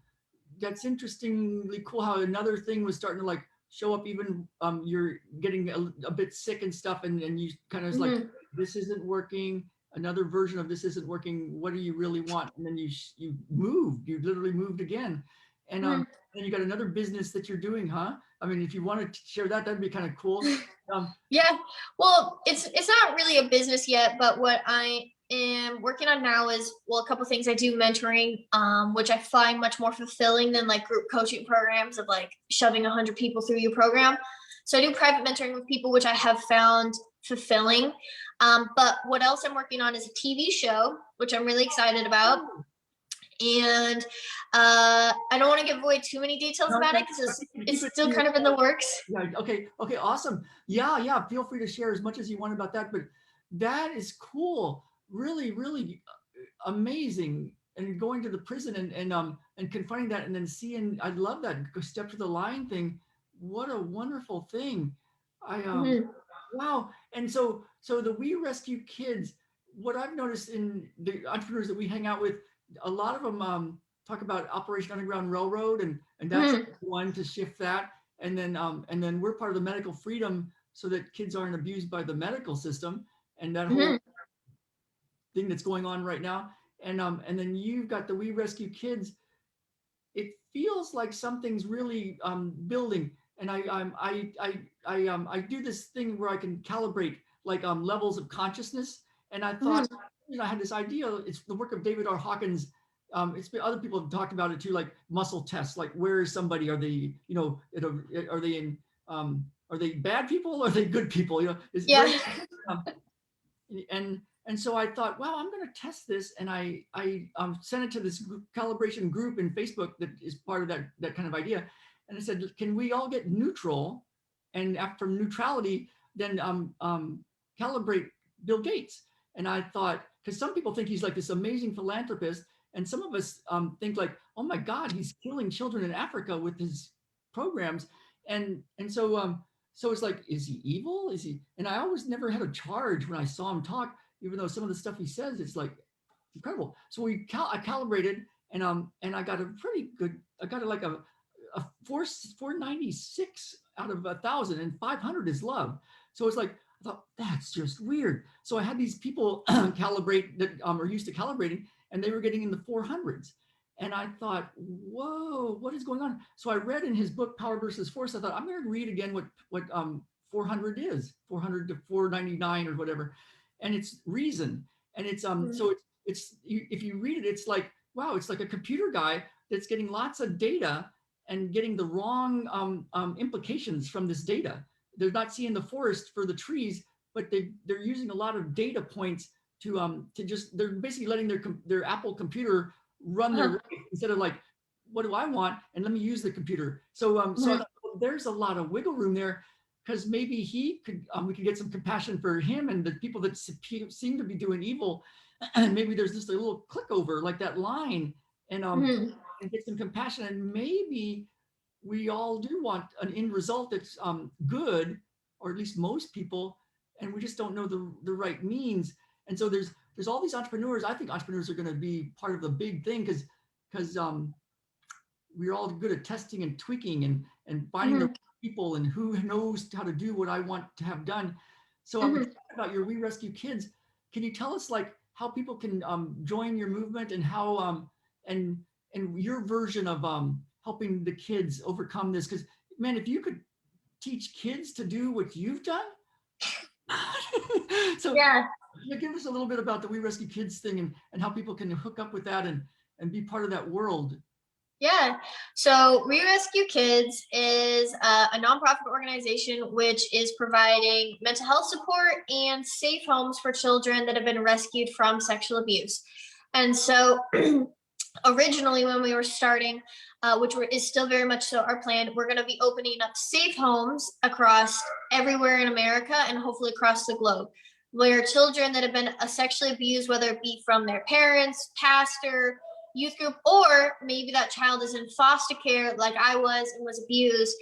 That's interestingly cool how another thing was starting to like show up. Even you're getting a bit sick and stuff, and you kind of like, this isn't working, another version of this isn't working, what do you really want? And then you literally moved again. And then you got another business that you're doing, huh? I mean, if you wanted to share that, that'd be kind of cool. Yeah, well, it's not really a business yet, but what I am working on now is, well, a couple of things. I do mentoring, which I find much more fulfilling than like group coaching programs of like shoving 100 people through your program. So I do private mentoring with people, which I have found fulfilling. But what else I'm working on is a TV show, which I'm really excited about. And I don't want to give away too many details about it because it's still kind of in the works. Yeah. Okay. Awesome. Yeah. Feel free to share as much as you want about that. But that is cool. Really, really amazing. And going to the prison and confronting that, and then seeing, I love that step to the line thing. What a wonderful thing. Wow. And so the We Rescue Kids, what I've noticed in the entrepreneurs that we hang out with, a lot of them talk about Operation Underground Railroad, and that's Mhm. one to shift that. And then we're part of the medical freedom so that kids aren't abused by the medical system and that whole Mhm. thing that's going on right now. And then you've got the We Rescue Kids. It feels like something's really building. And I do this thing where I can calibrate like levels of consciousness. And I thought, Mhm. I had this idea. It's the work of David R. Hawkins. It's been other people have talked about it too, like muscle tests. Like where is somebody? Are they, are they in, are they bad people? Or are they good people? Is where, Yeah. um, and so I thought, well, I'm going to test this, and I sent it to this calibration group in Facebook that is part of that kind of idea, and I said, can we all get neutral, and after neutrality, then calibrate Bill Gates? And I thought, because some people think he's like this amazing philanthropist, and some of us think like, oh my God, he's killing children in Africa with his programs, and so it's like, is he evil? Is he? And I always never had a charge when I saw him talk, even though some of the stuff he says, it's like incredible. So I calibrated, and I got a pretty good. I got like a 496 out of 1,000, and 500 is love. So it's like I thought that's just weird. So I had these people calibrate that are used to calibrating, and they were getting in the 400s. And I thought, whoa, what is going on? So I read in his book Power versus Force. I thought I'm going to read again what 400 is, 400 to 499 or whatever, and it's reason. And it's Mhm. so if you read it, it's like, wow, it's like a computer guy that's getting lots of data and getting the wrong implications from this data. They're not seeing the forest for the trees, but they're using a lot of data points to just, they're basically letting their Apple computer run their Uh-huh. life instead of like, what do I want? And let me use the computer. So I Mhm. thought, well, there's a lot of wiggle room there, because maybe we could get some compassion for him and the people that seem to be doing evil. And maybe there's just a little click over like that line, Mhm. and get some compassion. And maybe we all do want an end result that's good, or at least most people, and we just don't know the right means. And so there's all these entrepreneurs. I think entrepreneurs are going to be part of the big thing, because we're all good at testing and tweaking and finding the Mhm. people and who knows how to do what I want to have done. So I'm Mhm. excited about your We Rescue Kids. Can you tell us like how people can join your movement, and how and and your version of helping the kids overcome this? Because man, if you could teach kids to do what you've done, so Yeah. give us a little bit about the We Rescue Kids thing, and how people can hook up with that and be part of that world. Yeah. So We Rescue Kids is a nonprofit organization which is providing mental health support and safe homes for children that have been rescued from sexual abuse. And so originally when we were starting, is still very much so our plan, we're going to be opening up safe homes across everywhere in America and hopefully across the globe, where children that have been sexually abused, whether it be from their parents, pastor, youth group, or maybe that child is in foster care like I was and was abused,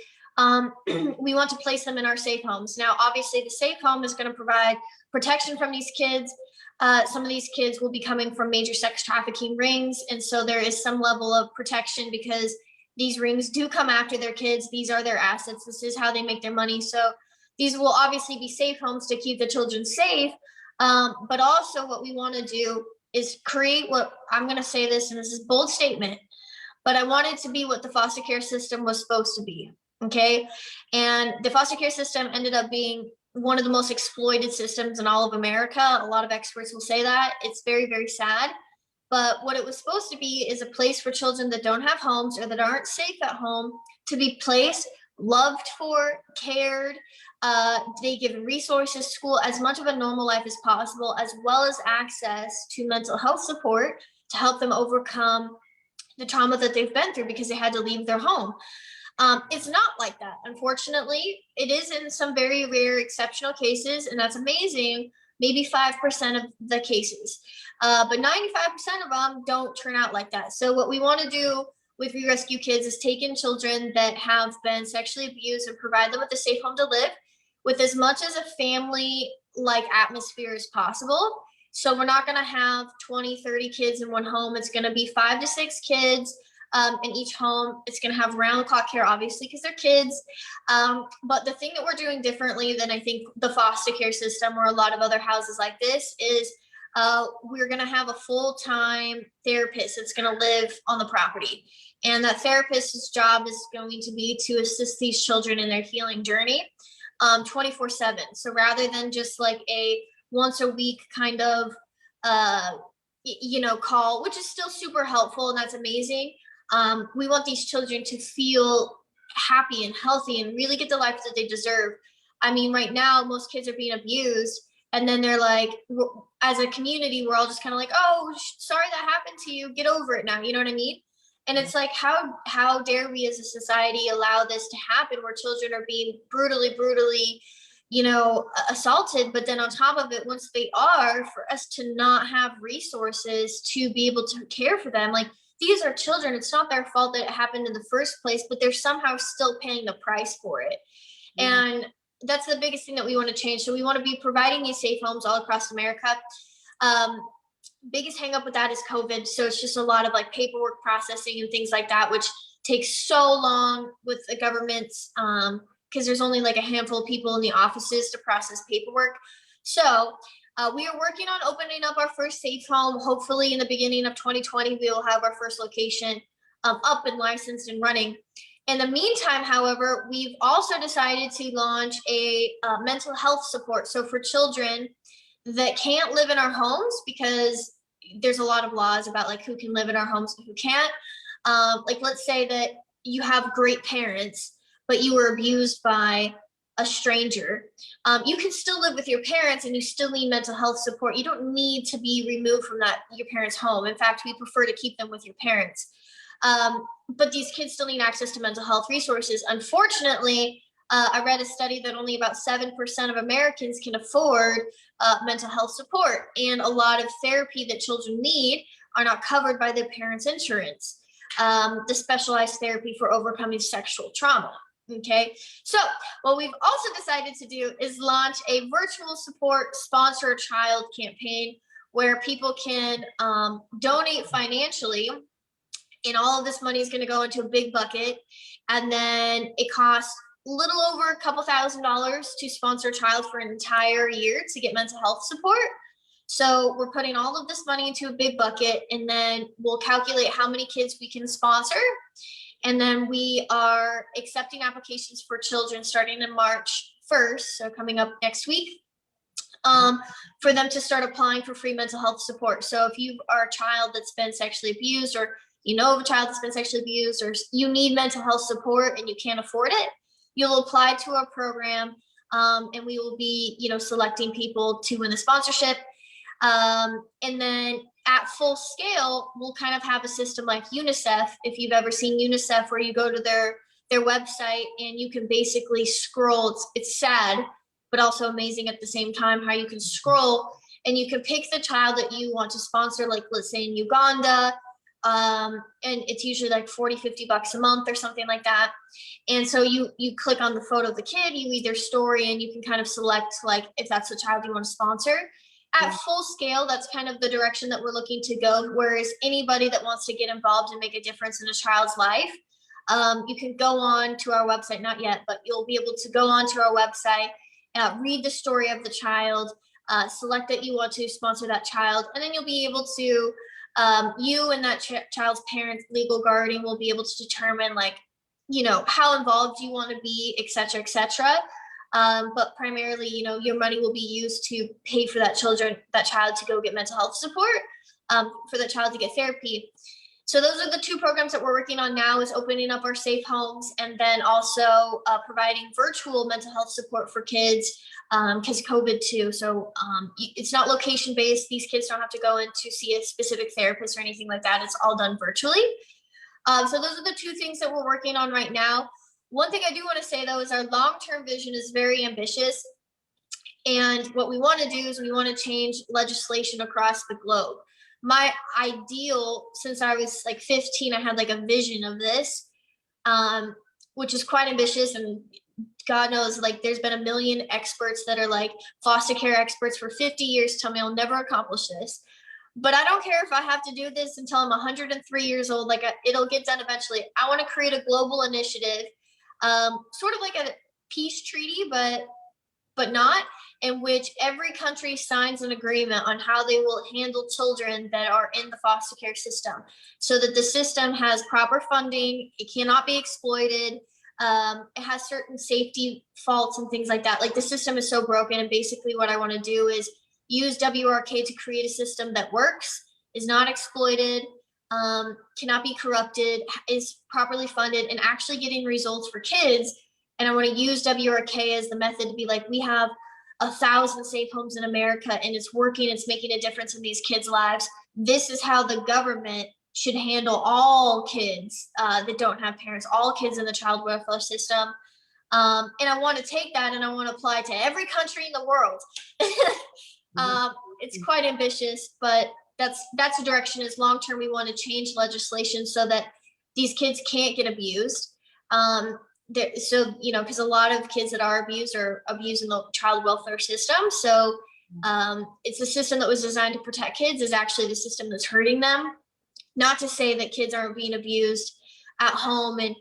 we want to place them in our safe homes. Now, obviously, the safe home is going to provide protection from these kids. Some of these kids will be coming from major sex trafficking rings. And so there is some level of protection because these rings do come after their kids. These are their assets. This is how they make their money. So these will obviously be safe homes to keep the children safe. But also, what we want to do is create what I'm going to say this, and this is a bold statement, but I want it to be what the foster care system was supposed to be. Okay. And the foster care system ended up being one of the most exploited systems in all of America. A lot of experts will say that. It's very, very sad. But what it was supposed to be is a place for children that don't have homes or that aren't safe at home to be placed, loved for, cared. They give resources, school, as much of a normal life as possible, as well as access to mental health support to help them overcome the trauma that they've been through because they had to leave their home. It's not like that, unfortunately. It is in some very rare, exceptional cases, and that's amazing. Maybe 5% of the cases, but 95% of them don't turn out like that. So, what we want to do with We Rescue Kids is take in children that have been sexually abused and provide them with a safe home to live with as much as a family like atmosphere as possible. So we're not going to have 20, 30 kids in one home. It's going to be 5 to 6 kids in each home. It's going to have round the clock care, obviously, because they're kids. But the thing that we're doing differently than I think the foster care system or a lot of other houses like this is we're going to have a full-time therapist that's going to live on the property. And that therapist's job is going to be to assist these children in their healing journey 24/7. So rather than just like a once a week kind of call, which is still super helpful and that's amazing, we want these children to feel happy and healthy and really get the life that they deserve. I mean, right now most kids are being abused, and then they're like, as a community, we're all just kind of like, oh, sorry that happened to you, get over it now, you know what I mean? And it's like, how dare we as a society allow this to happen, where children are being brutally assaulted, but then on top of it, once they are, for us to not have resources to be able to care for them. Like, these are children, it's not their fault that it happened in the first place, but they're somehow still paying the price for it. Yeah. And that's the biggest thing that we want to change. So we want to be providing these safe homes all across America. Biggest hang up with that is COVID. So it's just a lot of like paperwork processing and things like that, which takes so long with the government's because there's only like a handful of people in the offices to process paperwork. So we are working on opening up our first safe home. Hopefully in the beginning of 2020, we will have our first location up and licensed and running. In the meantime, however, we've also decided to launch a mental health support. So for children that can't live in our homes, because there's a lot of laws about like who can live in our homes and who can't. Like, let's say that you have great parents, but you were abused by a stranger. You can still live with your parents and you still need mental health support. You don't need to be removed from your parents' home. In fact, we prefer to keep them with your parents. But these kids still need access to mental health resources. Unfortunately, I read a study that only about 7% of Americans can afford mental health support, and a lot of therapy that children need are not covered by their parents' insurance. The specialized therapy for overcoming sexual trauma. Okay, so what we've also decided to do is launch a virtual support sponsor a child campaign where people can donate financially, and all of this money is going to go into a big bucket, and then it costs a little over a couple $1,000s to sponsor a child for an entire year to get mental health support. So we're putting all of this money into a big bucket, and then we'll calculate how many kids we can sponsor. And then we are accepting applications for children starting in March 1st, so coming up next week, for them to start applying for free mental health support. So if you are a child that's been sexually abused, or you know of a child that's been sexually abused, or you need mental health support and you can't afford it, you'll apply to our program, and we will be, selecting people to win the sponsorship. And then at full scale, we'll kind of have a system like UNICEF. If you've ever seen UNICEF, where you go to their website and you can basically scroll. It's sad, but also amazing at the same time, how you can scroll and you can pick the child that you want to sponsor, like let's say in Uganda. And it's usually like $40-$50 a month or something like that. And so you click on the photo of the kid, you read their story, and you can kind of select like if that's the child you want to sponsor. At full scale, that's kind of the direction that we're looking to go. Whereas anybody that wants to get involved and make a difference in a child's life, you can go on to our website, not yet, but you'll be able to go on to our website, read the story of the child, select that you want to sponsor that child, and then you'll be able to, you and that child's parents, legal guardian, will be able to determine like, how involved you want to be, et cetera, et cetera. But primarily, your money will be used to pay for that child to go get mental health support, for the child to get therapy. So those are the two programs that we're working on now, is opening up our safe homes, and then also providing virtual mental health support for kids, because COVID too. So it's not location based. These kids don't have to go in to see a specific therapist or anything like that. It's all done virtually. So those are the two things that we're working on right now. One thing I do want to say, though, is our long-term vision is very ambitious. And what we want to do is we want to change legislation across the globe. My ideal, since I was like 15, I had like a vision of this, which is quite ambitious. And God knows, like there's been a million experts that are like foster care experts for 50 years tell me I'll never accomplish this. But I don't care if I have to do this until I'm 103 years old. Like it'll get done eventually. I want to create a global initiative, sort of like a peace treaty, but not, in which every country signs an agreement on how they will handle children that are in the foster care system, so that the system has proper funding. It cannot be exploited. It has certain safety faults and things like that. Like the system is so broken, and basically what I want to do is use WRK to create a system that works, is not exploited, cannot be corrupted, is properly funded, and actually getting results for kids. And I want to use WRK as the method to be like, we have 1,000 safe homes in America and it's working, it's making a difference in these kids' lives. This is how the government should handle all kids that don't have parents, all kids in the child welfare system. And I want to take that and I want to apply it to every country in the world. It's quite ambitious, but that's the direction. Is long term we want to change legislation so that these kids can't get abused. So, you know, because a lot of kids that are abused in the child welfare system. So it's a system that was designed to protect kids is actually the system that's hurting them. Not to say that kids aren't being abused at home and,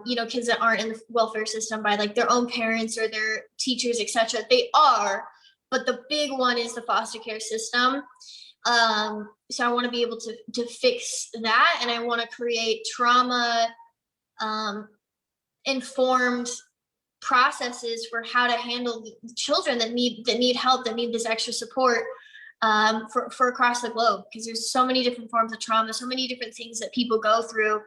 you know, kids that aren't in the welfare system by like their own parents or their teachers, etc. They are, but the big one is the foster care system. So I want to be able to fix that, and I want to create trauma informed processes for how to handle children that need help, that need this extra support for across the globe, because there's so many different forms of trauma, so many different things that people go through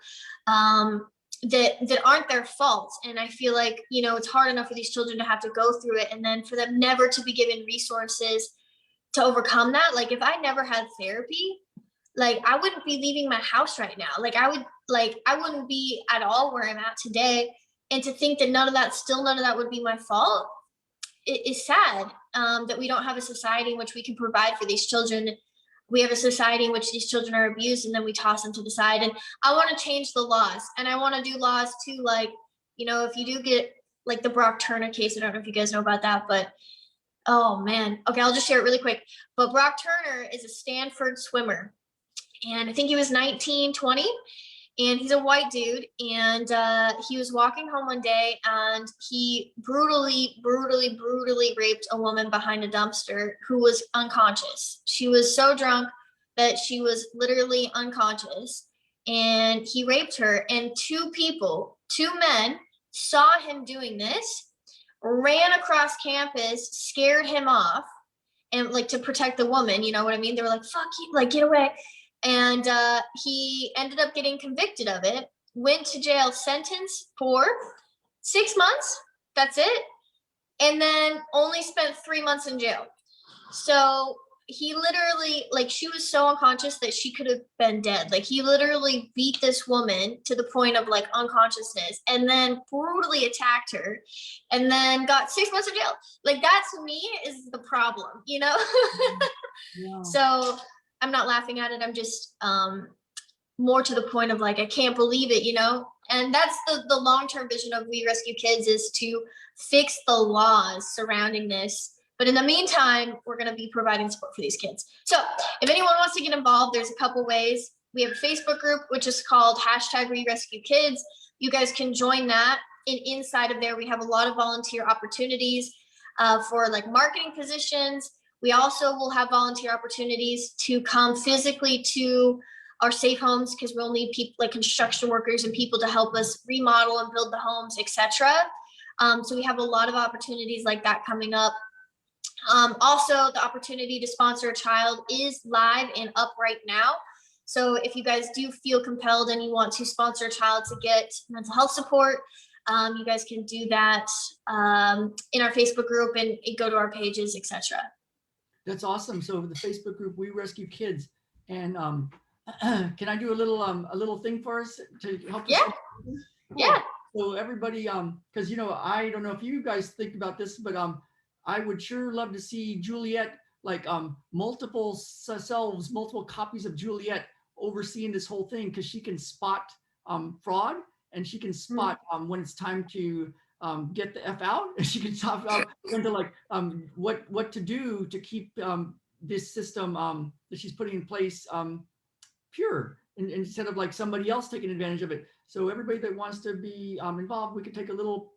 that aren't their fault. And I feel like, you know, it's hard enough for these children to have to go through it, and then for them never to be given resources to overcome that. Like if I never had therapy, like I wouldn't be leaving my house right now. I wouldn't be at all where I'm at today. And to think that none of that would be my fault, it is sad that we don't have a society in which we can provide for these children. We have a society in which these children are abused and then we toss them to the side. And I want to change the laws, and I want to do laws too. Like, you know, if you do get like the Brock Turner case, I don't know if you guys know about that, but oh man. Okay, I'll just share it really quick. But Brock Turner is a Stanford swimmer, and I think he was 19, 20. And he's a white dude, and he was walking home one day, and he brutally raped a woman behind a dumpster who was unconscious. She was so drunk that she was literally unconscious, and he raped her. And two men, saw him doing this, ran across campus, scared him off, and like to protect the woman, you know what I mean? They were like, "Fuck you, like get away." And he ended up getting convicted of it, went to jail, sentenced for 6 months. That's it. And then only spent 3 months in jail. So he literally, like, she was so unconscious that she could have been dead. Like, he literally beat this woman to the point of like unconsciousness, and then brutally attacked her, and then got 6 months in jail. Like, that to me is the problem, you know? Yeah. So I'm not laughing at it. I'm just more to the point of like, I can't believe it, you know? And that's the long-term vision of We Rescue Kids, is to fix the laws surrounding this. But in the meantime, we're going to be providing support for these kids. So if anyone wants to get involved, there's a couple ways. We have a Facebook group, which is called #WeRescueKids. You guys can join that. And inside of there, we have a lot of volunteer opportunities for like marketing positions. We also will have volunteer opportunities to come physically to our safe homes, because we'll need people like construction workers and people to help us remodel and build the homes, etc. So we have a lot of opportunities like that coming up. Also, the opportunity to sponsor a child is live and up right now. So if you guys do feel compelled and you want to sponsor a child to get mental health support, you guys can do that in our Facebook group and go to our pages, etc. That's awesome. So the Facebook group, We Rescue Kids. And can I do a little thing for us to help us? Yeah. Cool. Yeah. So everybody, because, you know, I don't know if you guys think about this, but I would sure love to see Jeweliet, like multiple selves, multiple copies of Jeweliet overseeing this whole thing, because she can spot fraud, and she can spot when it's time to get the F out, and she can talk about into like what to do to keep this system that she's putting in place pure, and instead of like somebody else taking advantage of it. So everybody that wants to be involved, we could take a little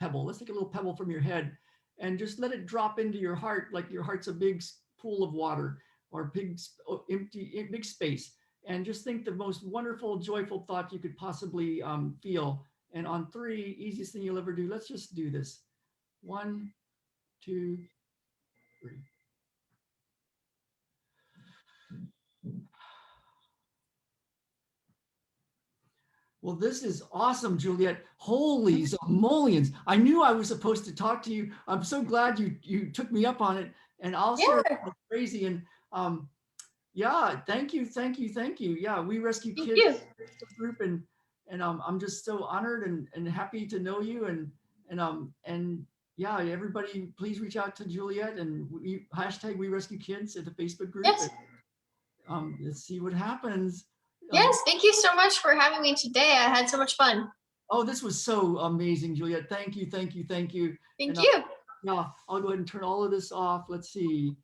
pebble. Let's take a little pebble from your head and just let it drop into your heart, like your heart's a big pool of water or big empty big space, and just think the most wonderful, joyful thought you could possibly feel. And on 3, easiest thing you'll ever do. Let's just do this. 1, 2, 3. Well, this is awesome, Jeweliet. Holy Zamolians. I knew I was supposed to talk to you. I'm so glad you took me up on it. And I'll share it like crazy. And yeah, thank you. Yeah, We Rescue Thank Kids you. group, and I'm just so honored and happy to know you. And yeah, everybody, please reach out to Jeweliet and hashtag We Rescue Kids at the Facebook group. Yes. And, let's see what happens. Yes, thank you so much for having me today. I had so much fun. Oh, this was so amazing, Jeweliet. Thank you. Thank And, you. yeah, I'll go ahead and turn all of this off. Let's see.